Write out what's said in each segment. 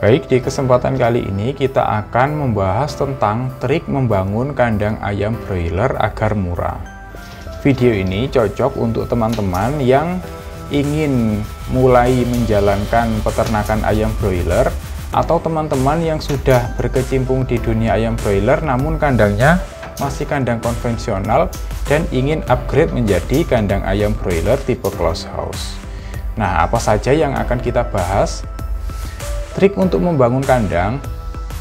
Baik, di kesempatan kali ini kita akan membahas tentang trik membangun kandang ayam broiler agar murah. Video ini cocok untuk teman-teman yang ingin mulai menjalankan peternakan ayam broiler atau teman-teman yang sudah berkecimpung di dunia ayam broiler namun kandangnya masih kandang konvensional dan ingin upgrade menjadi kandang ayam broiler tipe closed house. Nah, apa saja yang akan kita bahas? Trik untuk membangun kandang,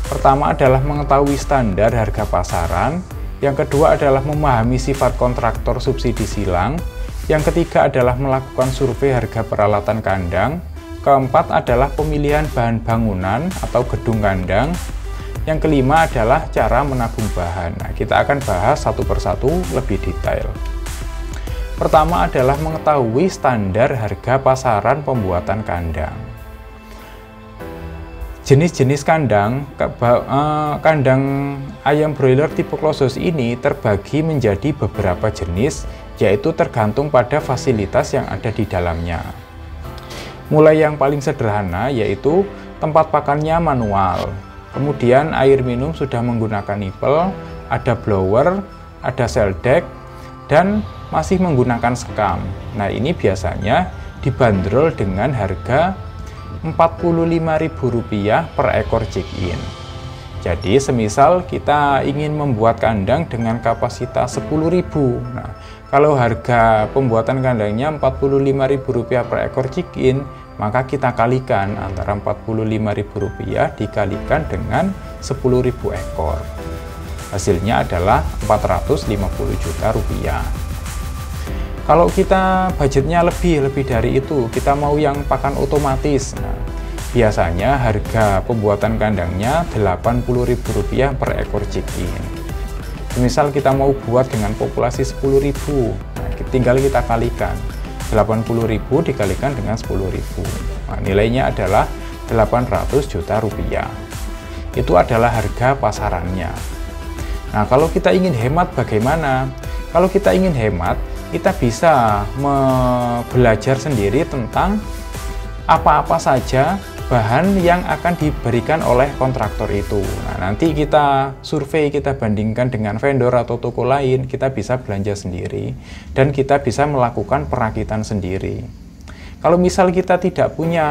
pertama adalah mengetahui standar harga pasaran, yang kedua adalah memahami sifat kontraktor subsidi silang, yang ketiga adalah melakukan survei harga peralatan kandang, keempat adalah pemilihan bahan bangunan atau gedung kandang, yang kelima adalah cara menabung bahan. Nah, kita akan bahas satu persatu lebih detail. Pertama adalah mengetahui standar harga pasaran pembuatan kandang. Jenis-jenis kandang ayam broiler tipe closed house ini terbagi menjadi beberapa jenis, yaitu tergantung pada fasilitas yang ada di dalamnya. Mulai yang paling sederhana yaitu tempat pakannya manual, kemudian air minum sudah menggunakan nipple, ada blower, ada cell deck, dan masih menggunakan sekam. Nah, ini biasanya dibanderol dengan harga Rp45.000 per ekor check-in. Jadi semisal kita ingin membuat kandang dengan kapasitas 10.000. Nah, kalau harga pembuatan kandangnya Rp45.000 per ekor check-in, maka kita kalikan antara Rp45.000 dikalikan dengan 10.000 ekor. Hasilnya adalah Rp450 juta. Kalau kita budgetnya lebih dari itu, kita mau yang pakan otomatis. Nah, biasanya harga pembuatan kandangnya Rp80.000 per ekor check-in. Misal kita mau buat dengan populasi 10.000, nah, tinggal kita kalikan 80.000 dikalikan dengan 10.000. Nah, nilainya adalah Rp800 juta. Itu adalah harga pasarannya. Nah, kalau kita ingin hemat bagaimana? Kalau kita ingin hemat, kita bisa belajar sendiri tentang apa-apa saja bahan yang akan diberikan oleh kontraktor itu. Nah, nanti kita survei, kita bandingkan dengan vendor atau toko lain, kita bisa belanja sendiri dan kita bisa melakukan perakitan sendiri. Kalau misal kita tidak punya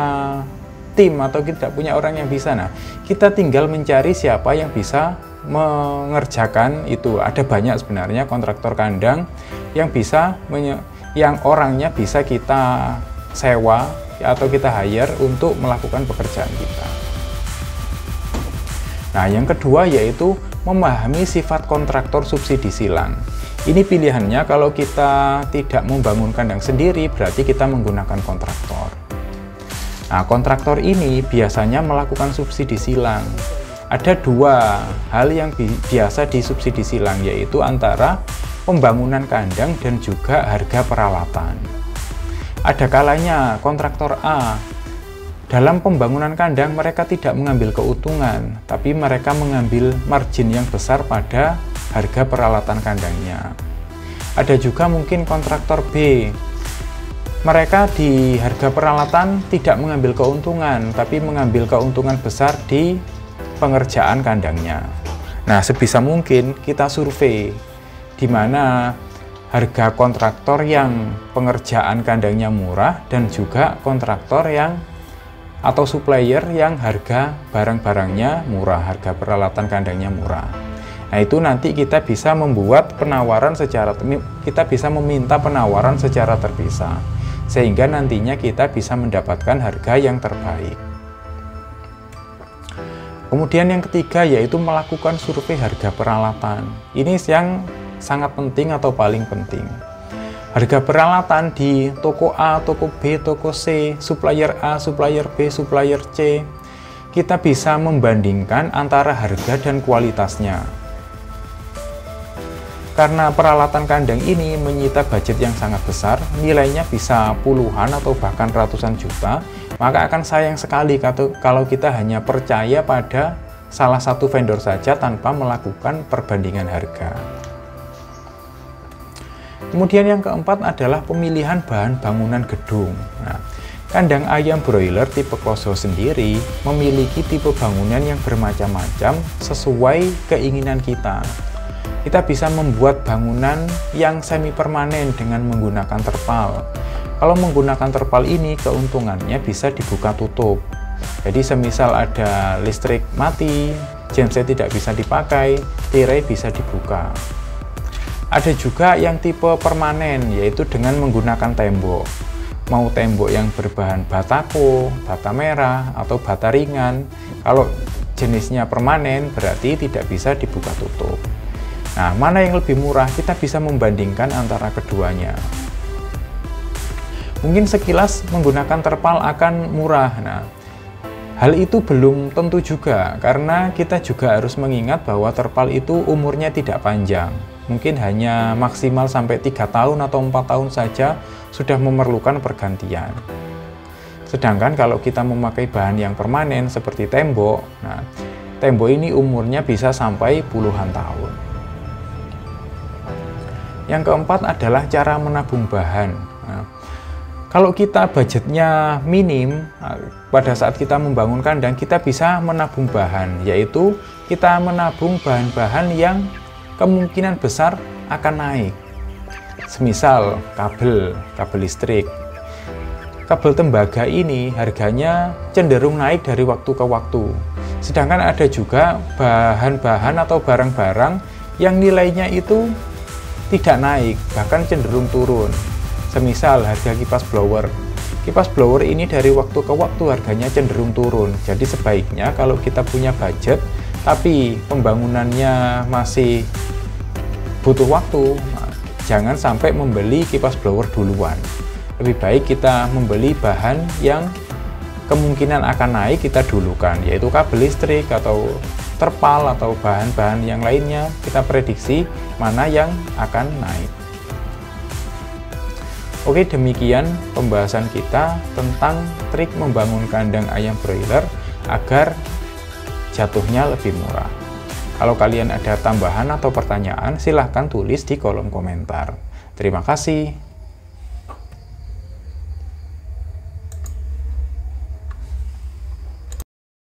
tim atau tidak punya orang yang bisa, nah kita tinggal mencari siapa yang bisa mengerjakan itu. Ada banyak sebenarnya kontraktor kandang yang bisa yang orangnya bisa kita sewa atau kita hire untuk melakukan pekerjaan kita. Nah, yang kedua yaitu memahami sifat kontraktor subsidi silang. Ini pilihannya kalau kita tidak membangun kandang sendiri, berarti kita menggunakan kontraktor. Nah, kontraktor ini biasanya melakukan subsidi silang. Ada dua hal yang biasa disubsidi silang, yaitu antara pembangunan kandang dan juga harga peralatan. Ada kalanya kontraktor A dalam pembangunan kandang mereka tidak mengambil keuntungan, tapi mereka mengambil margin yang besar pada harga peralatan kandangnya. Ada juga mungkin kontraktor B, mereka di harga peralatan tidak mengambil keuntungan, tapi mengambil keuntungan besar di pengerjaan kandangnya. Nah, sebisa mungkin kita survei di mana harga kontraktor yang pengerjaan kandangnya murah dan juga kontraktor yang atau supplier yang harga barang-barangnya murah, harga peralatan kandangnya murah. Nah, itu nanti kita bisa membuat penawaran kita bisa meminta penawaran secara terpisah sehingga nantinya kita bisa mendapatkan harga yang terbaik. Kemudian yang ketiga yaitu melakukan survei harga peralatan. Ini yang sangat penting atau paling penting. Harga peralatan di toko A, toko B, toko C, supplier A, supplier B, supplier C. Kita bisa membandingkan antara harga dan kualitasnya. Karena peralatan kandang ini menyita budget yang sangat besar, nilainya bisa puluhan atau bahkan ratusan juta, maka akan sayang sekali kalau kita hanya percaya pada salah satu vendor saja tanpa melakukan perbandingan harga. Kemudian yang keempat adalah pemilihan bahan bangunan gedung. Nah, Kandang ayam broiler tipe Kozo sendiri memiliki tipe bangunan yang bermacam-macam sesuai keinginan kita. Kita bisa membuat bangunan yang semi permanen dengan menggunakan terpal. Kalau menggunakan terpal ini, keuntungannya bisa dibuka tutup. Jadi semisal ada listrik mati, genset tidak bisa dipakai, tirai bisa dibuka. Ada juga yang tipe permanen, yaitu dengan menggunakan tembok. Mau tembok yang berbahan batako, bata merah, atau bata ringan. Kalau jenisnya permanen, berarti tidak bisa dibuka tutup. Nah, mana yang lebih murah? Kita bisa membandingkan antara keduanya. Mungkin sekilas menggunakan terpal akan murah. Nah, hal itu belum tentu juga, karena kita juga harus mengingat bahwa terpal itu umurnya tidak panjang. Mungkin hanya maksimal sampai 3 tahun atau 4 tahun saja sudah memerlukan pergantian. Sedangkan kalau kita memakai bahan yang permanen seperti tembok, nah, tembok ini umurnya bisa sampai puluhan tahun. Yang keempat adalah cara menabung bahan. Nah, kalau kita budgetnya minim, pada saat kita membangun kandang, kita bisa menabung bahan, yaitu kita menabung bahan-bahan yang kemungkinan besar akan naik. Semisal kabel listrik. Kabel tembaga ini harganya cenderung naik dari waktu ke waktu. Sedangkan ada juga bahan-bahan atau barang-barang yang nilainya itu tidak naik, bahkan cenderung turun. Semisal harga kipas blower. Kipas blower ini dari waktu ke waktu harganya cenderung turun. Jadi sebaiknya kalau kita punya budget, tapi pembangunannya masih butuh waktu, jangan sampai membeli kipas blower duluan. Lebih baik kita membeli bahan yang kemungkinan akan naik kita dulukan, yaitu kabel listrik atau terpal atau bahan-bahan yang lainnya. Kita prediksi mana yang akan naik. Oke, demikian pembahasan kita tentang trik membangun kandang ayam broiler agar jatuhnya lebih murah. Kalau kalian ada tambahan atau pertanyaan, silahkan tulis di kolom komentar. Terima kasih.